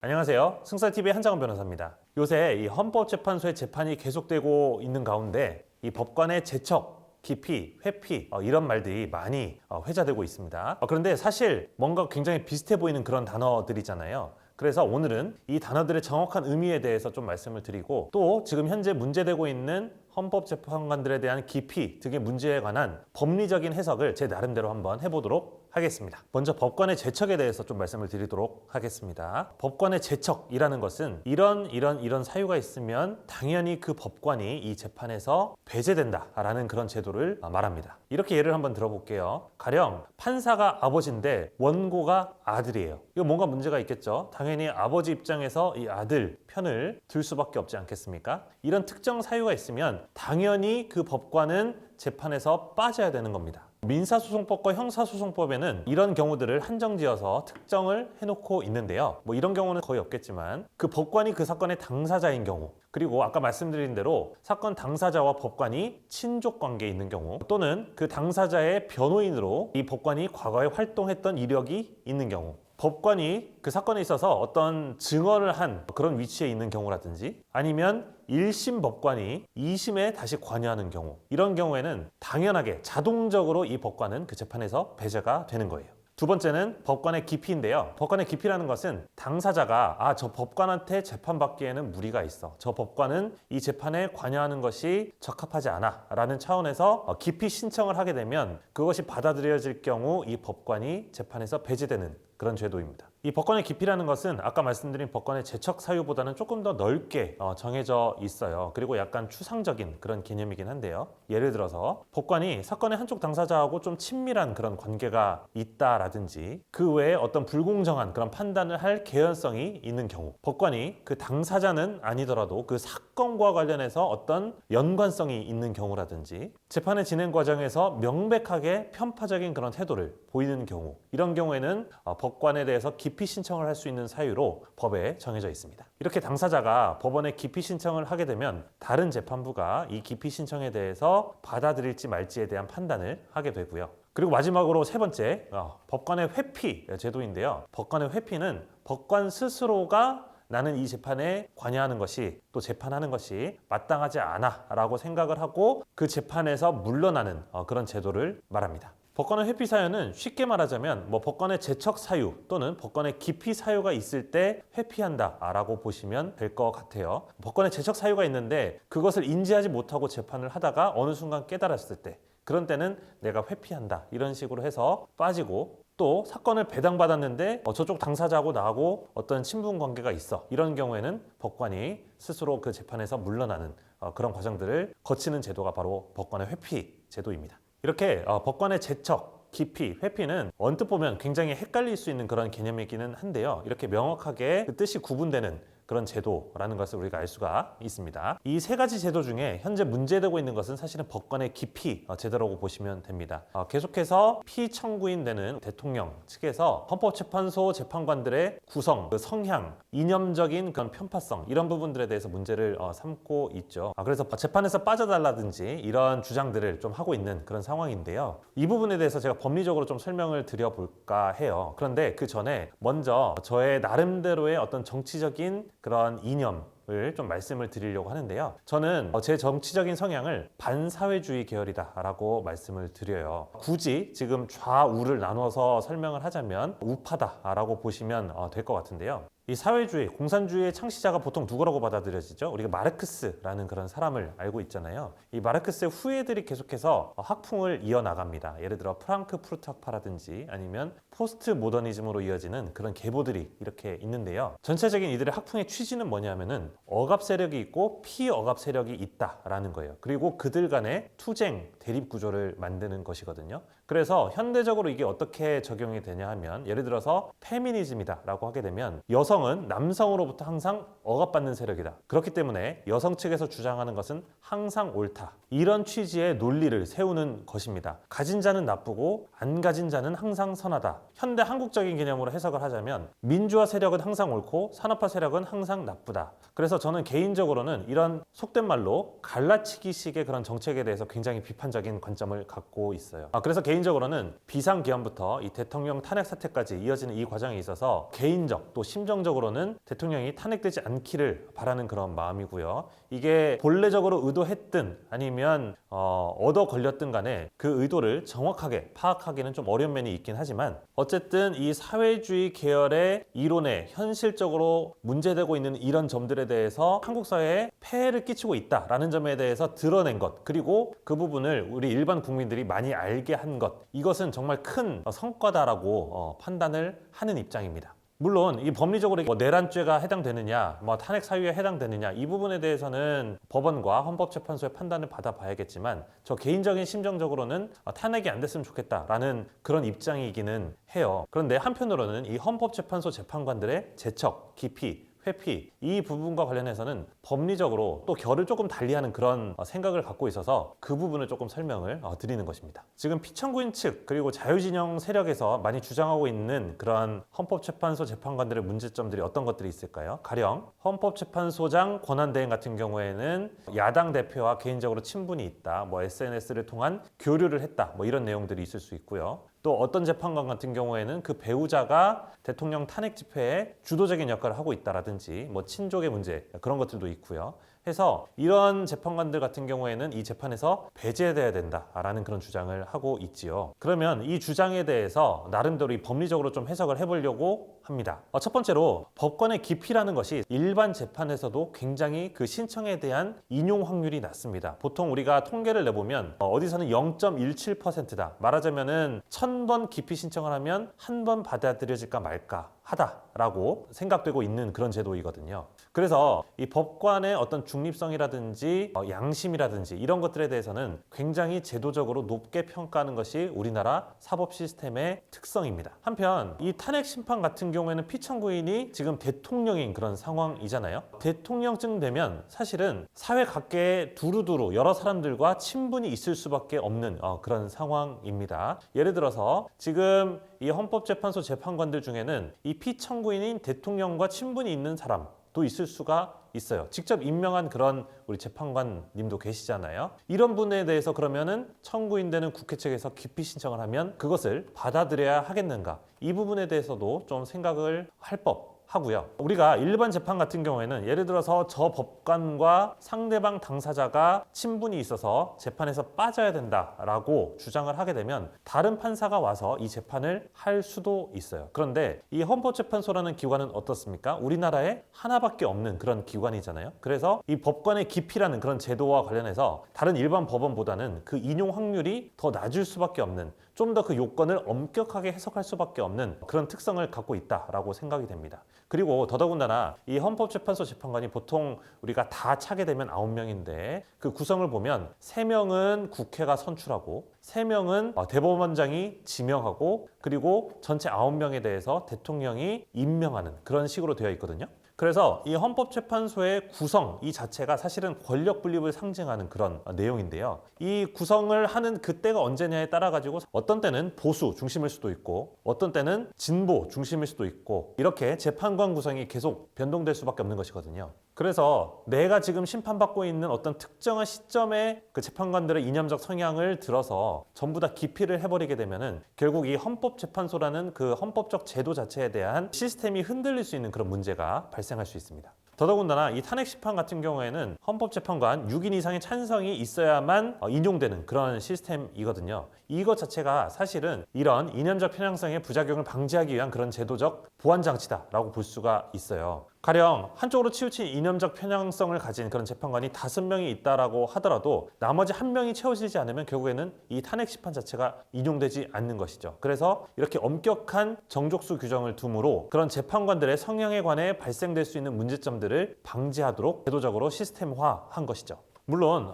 안녕하세요. 승사TV의 한장원 변호사입니다. 요새 이 헌법재판소의 재판이 계속되고 있는 가운데 이 법관의 제척, 기피, 회피 이런 말들이 많이 회자되고 있습니다. 그런데 사실 뭔가 굉장히 비슷해 보이는 그런 단어들이잖아요. 그래서 오늘은 이 단어들의 정확한 의미에 대해서 좀 말씀을 드리고 또 지금 현재 문제되고 있는 헌법재판관들에 대한 기피 등의 문제에 관한 법리적인 해석을 제 나름대로 한번 해보도록 하겠습니다. 먼저 법관의 제척에 대해서 좀 말씀을 드리도록 하겠습니다. 법관의 제척이라는 것은 이런 사유가 있으면 당연히 그 법관이 이 재판에서 배제된다라는 그런 제도를 말합니다. 이렇게 예를 한번 들어볼게요. 가령 판사가 아버지인데 원고가 아들이에요. 이거 뭔가 문제가 있겠죠. 당연히 아버지 입장에서 이 아들 편을 들 수밖에 없지 않겠습니까? 이런 특정 사유가 있으면 당연히 그 법관은 재판에서 빠져야 되는 겁니다. 민사소송법과 형사소송법에는 이런 경우들을 한정지어서 특정을 해놓고 있는데요. 이런 경우는 거의 없겠지만 그 법관이 그 사건의 당사자인 경우, 그리고 아까 말씀드린 대로 사건 당사자와 법관이 친족 관계에 있는 경우, 또는 그 당사자의 변호인으로 이 법관이 과거에 활동했던 이력이 있는 경우, 법관이 그 사건에 있어서 어떤 증언을 한 그런 위치에 있는 경우라든지, 아니면 1심 법관이 2심에 다시 관여하는 경우, 이런 경우에는 당연하게 자동적으로 이 법관은 그 재판에서 배제가 되는 거예요. 두 번째는 법관의 기피인데요. 법관의 기피라는 것은 당사자가 저 법관한테 재판받기에는 무리가 있어, 저 법관은 이 재판에 관여하는 것이 적합하지 않아 라는 차원에서 기피 신청을 하게 되면 그것이 받아들여질 경우 이 법관이 재판에서 배제되는 그런 제도입니다. 이 법관의 기피라는 것은 아까 말씀드린 법관의 제척 사유보다는 조금 더 넓게 정해져 있어요. 그리고 약간 추상적인 그런 개념이긴 한데요. 예를 들어서 법관이 사건의 한쪽 당사자하고 좀 친밀한 그런 관계가 있다라든지, 그 외에 어떤 불공정한 그런 판단을 할 개연성이 있는 경우, 법관이 그 당사자는 아니더라도 그 사건과 관련해서 어떤 연관성이 있는 경우라든지, 재판의 진행 과정에서 명백하게 편파적인 그런 태도를 보이는 경우, 이런 경우에는 법관에 대해서 기피 신청을 할 수 있는 사유로 법에 정해져 있습니다. 이렇게 당사자가 법원에 기피 신청을 하게 되면 다른 재판부가 이 기피 신청에 대해서 받아들일지 말지에 대한 판단을 하게 되고요. 그리고 마지막으로 세 번째, 법관의 회피 제도인데요. 법관의 회피는 법관 스스로가 나는 이 재판에 관여하는 것이, 또 재판하는 것이 마땅하지 않아 라고 생각을 하고 그 재판에서 물러나는 그런 제도를 말합니다. 법관의 회피 사유는 쉽게 말하자면 법관의 제척 사유 또는 법관의 기피 사유가 있을 때 회피한다 라고 보시면 될 것 같아요. 법관의 제척 사유가 있는데 그것을 인지하지 못하고 재판을 하다가 어느 순간 깨달았을 때, 그런 때는 내가 회피한다 이런 식으로 해서 빠지고, 또 사건을 배당받았는데 저쪽 당사자하고 나하고 어떤 친분 관계가 있어, 이런 경우에는 법관이 스스로 그 재판에서 물러나는 그런 과정들을 거치는 제도가 바로 법관의 회피 제도입니다. 이렇게 법관의 제척, 기피, 회피는 언뜻 보면 굉장히 헷갈릴 수 있는 그런 개념이기는 한데요. 이렇게 명확하게 그 뜻이 구분되는 그런 제도라는 것을 우리가 알 수가 있습니다. 이 세 가지 제도 중에 현재 문제되고 있는 것은 사실은 법관의 기피 제도라고 보시면 됩니다. 계속해서 피청구인 되는 대통령 측에서 헌법재판소 재판관들의 구성, 그 성향, 이념적인 그런 편파성, 이런 부분들에 대해서 문제를 삼고 있죠. 그래서 재판에서 빠져달라든지 이런 주장들을 좀 하고 있는 그런 상황인데요. 이 부분에 대해서 제가 법리적으로 좀 설명을 드려볼까 해요. 그런데 그 전에 먼저 저의 나름대로의 어떤 정치적인 그런 이념을 좀 말씀을 드리려고 하는데요. 저는 제 정치적인 성향을 반사회주의 계열이다라고 말씀을 드려요. 굳이 지금 좌우를 나눠서 설명을 하자면 우파다라고 보시면 될 것 같은데요. 이 사회주의, 공산주의의 창시자가 보통 누구라고 받아들여지죠? 우리가 마르크스라는 그런 사람을 알고 있잖아요. 이 마르크스의 후예들이 계속해서 학풍을 이어나갑니다. 예를 들어 프랑크푸르트 학파라든지 아니면 포스트 모더니즘으로 이어지는 그런 계보들이 이렇게 있는데요. 전체적인 이들의 학풍의 취지는 뭐냐면은 억압 세력이 있고 피억압 세력이 있다라는 거예요. 그리고 그들 간의 투쟁, 대립 구조를 만드는 것이거든요. 그래서 현대적으로 이게 어떻게 적용이 되냐 하면, 예를 들어서 페미니즘이다라고 하게 되면 여성은 남성으로부터 항상 억압받는 세력이다. 그렇기 때문에 여성 측에서 주장하는 것은 항상 옳다. 이런 취지의 논리를 세우는 것입니다. 가진 자는 나쁘고 안 가진 자는 항상 선하다. 현대 한국적인 개념으로 해석을 하자면 민주화 세력은 항상 옳고 산업화 세력은 항상 나쁘다. 그래서 저는 개인적으로는 이런 속된 말로 갈라치기식의 그런 정책에 대해서 굉장히 비판적인 관점을 갖고 있어요. 그래서 개인적으로 개인적으로는 비상기한부터 이 대통령 탄핵 사태까지 이어지는 이 과정에 있어서 개인적 또 심정적으로는 대통령이 탄핵되지 않기를 바라는 그런 마음이고요. 이게 본래적으로 의도했든 아니면 얻어 걸렸든 간에 그 의도를 정확하게 파악하기는 좀 어려운 면이 있긴 하지만 어쨌든 이 사회주의 계열의 이론에 현실적으로 문제되고 있는 이런 점들에 대해서 한국 사회에 폐해를 끼치고 있다라는 점에 대해서 드러낸 것, 그리고 그 부분을 우리 일반 국민들이 많이 알게 한 것, 이것은 정말 큰 성과다라고 판단을 하는 입장입니다. 물론 이 법리적으로 내란죄가 해당되느냐, 탄핵 사유에 해당되느냐, 이 부분에 대해서는 법원과 헌법재판소의 판단을 받아봐야겠지만 저 개인적인 심정적으로는 탄핵이 안 됐으면 좋겠다라는 그런 입장이기는 해요. 그런데 한편으로는 이 헌법재판소 재판관들의 재척, 기피, 회피, 이 부분과 관련해서는 법리적으로 또 결을 조금 달리하는 그런 생각을 갖고 있어서 그 부분을 조금 설명을 드리는 것입니다. 지금 피청구인 측 그리고 자유진영 세력에서 많이 주장하고 있는 그런 헌법재판소 재판관들의 문제점들이 어떤 것들이 있을까요? 가령 헌법재판소장 권한대행 같은 경우에는 야당 대표와 개인적으로 친분이 있다, SNS를 통한 교류를 했다, 이런 내용들이 있을 수 있고요. 또 어떤 재판관 같은 경우에는 그 배우자가 대통령 탄핵 집회에 주도적인 역할을 하고 있다라든지 친족의 문제, 그런 것들도 있고요. 해서 이런 재판관들 같은 경우에는 이 재판에서 배제돼야 된다라는 그런 주장을 하고 있지요. 그러면 이 주장에 대해서 나름대로 법리적으로 좀 해석을 해보려고 합니다. 첫 번째로 법관의 기피라는 것이 일반 재판에서도 굉장히 그 신청에 대한 인용 확률이 낮습니다. 보통 우리가 통계를 내보면 어디서는 0.17%다. 말하자면은 1000번 기피 신청을 하면 한 번 받아들여질까 말까 하다라고 생각되고 있는 그런 제도이거든요. 그래서 이 법관의 어떤 중립성이라든지 양심이라든지 이런 것들에 대해서는 굉장히 제도적으로 높게 평가하는 것이 우리나라 사법 시스템의 특성입니다. 한편 이 탄핵 심판 같은 경우에는 피청구인이 지금 대통령인 그런 상황이잖아요. 대통령쯤 되면 사실은 사회 각계에 두루두루 여러 사람들과 친분이 있을 수밖에 없는 그런 상황입니다. 예를 들어서 지금 이 헌법재판소 재판관들 중에는 이 피청구인인 대통령과 친분이 있는 사람도 있을 수가 있어요. 직접 임명한 그런 우리 재판관님도 계시잖아요. 이런 분에 대해서 그러면은 청구인되는 국회 측에서 기피 신청을 하면 그것을 받아들여야 하겠는가? 이 부분에 대해서도 좀 생각을 할 법 하고요. 우리가 일반 재판 같은 경우에는 예를 들어서 저 법관과 상대방 당사자가 친분이 있어서 재판에서 빠져야 된다라고 주장을 하게 되면 다른 판사가 와서 이 재판을 할 수도 있어요. 그런데 이 헌법재판소라는 기관은 어떻습니까? 우리나라에 하나밖에 없는 그런 기관이잖아요. 그래서 이 법관의 기피라는 그런 제도와 관련해서 다른 일반 법원보다는 그 인용 확률이 더 낮을 수밖에 없는, 좀 더 그 요건을 엄격하게 해석할 수밖에 없는 그런 특성을 갖고 있다라고 생각이 됩니다. 그리고 더더군다나 이 헌법재판소 재판관이 보통 우리가 다 차게 되면 9명인데 그 구성을 보면 3명은 국회가 선출하고 3명은 대법원장이 지명하고 그리고 전체 9명에 대해서 대통령이 임명하는 그런 식으로 되어 있거든요. 그래서 이 헌법재판소의 구성 이 자체가 사실은 권력 분립을 상징하는 그런 내용인데요. 이 구성을 하는 그때가 언제냐에 따라 가지고 어떤 때는 보수 중심일 수도 있고 어떤 때는 진보 중심일 수도 있고 이렇게 재판관 구성이 계속 변동될 수밖에 없는 것이거든요. 그래서 내가 지금 심판받고 있는 어떤 특정한 시점에 그 재판관들의 이념적 성향을 들어서 전부 다 기피를 해버리게 되면은 결국 이 헌법재판소라는 그 헌법적 제도 자체에 대한 시스템이 흔들릴 수 있는 그런 문제가 발생할 수 있습니다. 더더군다나 이 탄핵 심판 같은 경우에는 헌법재판관 6인 이상의 찬성이 있어야만 인용되는 그런 시스템이거든요. 이것 자체가 사실은 이런 이념적 편향성의 부작용을 방지하기 위한 그런 제도적 보완장치다라고 볼 수가 있어요. 가령 한쪽으로 치우친 이념적 편향성을 가진 그런 재판관이 5명이 있다라고 하더라도 나머지 1명이 채워지지 않으면 결국에는 이 탄핵 심판 자체가 인용되지 않는 것이죠. 그래서 이렇게 엄격한 정족수 규정을 둠으로 그런 재판관들의 성향에 관해 발생될 수 있는 문제점들을 방지하도록 제도적으로 시스템화한 것이죠. 물론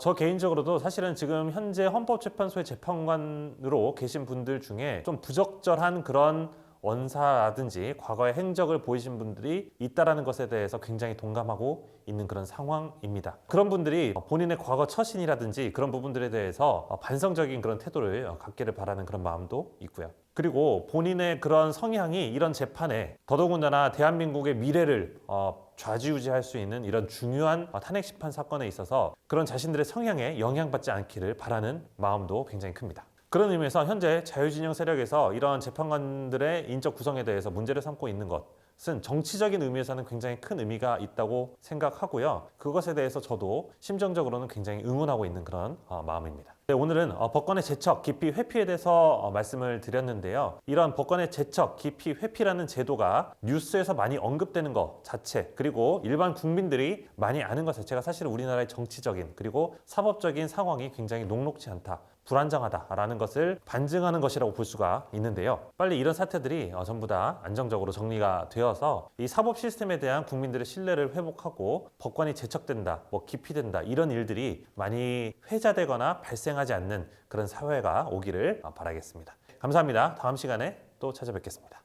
저 개인적으로도 사실은 지금 현재 헌법재판소의 재판관으로 계신 분들 중에 좀 부적절한 그런 원사라든지 과거의 행적을 보이신 분들이 있다라는 것에 대해서 굉장히 동감하고 있는 그런 상황입니다. 그런 분들이 본인의 과거 처신이라든지 그런 부분들에 대해서 반성적인 그런 태도를 갖기를 바라는 그런 마음도 있고요. 그리고 본인의 그런 성향이 이런 재판에 더더군다나 대한민국의 미래를 좌지우지할 수 있는 이런 중요한 탄핵 심판 사건에 있어서 그런 자신들의 성향에 영향받지 않기를 바라는 마음도 굉장히 큽니다. 그런 의미에서 현재 자유진영 세력에서 이런 재판관들의 인적 구성에 대해서 문제를 삼고 있는 것은 정치적인 의미에서는 굉장히 큰 의미가 있다고 생각하고요. 그것에 대해서 저도 심정적으로는 굉장히 응원하고 있는 그런 마음입니다. 네, 오늘은 법관의 제척, 기피, 회피에 대해서 말씀을 드렸는데요. 이런 법관의 제척, 기피, 회피라는 제도가 뉴스에서 많이 언급되는 것 자체, 그리고 일반 국민들이 많이 아는 것 자체가 사실은 우리나라의 정치적인 그리고 사법적인 상황이 굉장히 녹록지 않다, 불안정하다라는 것을 반증하는 것이라고 볼 수가 있는데요. 빨리 이런 사태들이 전부 다 안정적으로 정리가 되어서 이 사법 시스템에 대한 국민들의 신뢰를 회복하고 법관이 제척된다, 기피된다 이런 일들이 많이 회자되거나 발생하지 않는 그런 사회가 오기를 바라겠습니다. 감사합니다. 다음 시간에 또 찾아뵙겠습니다.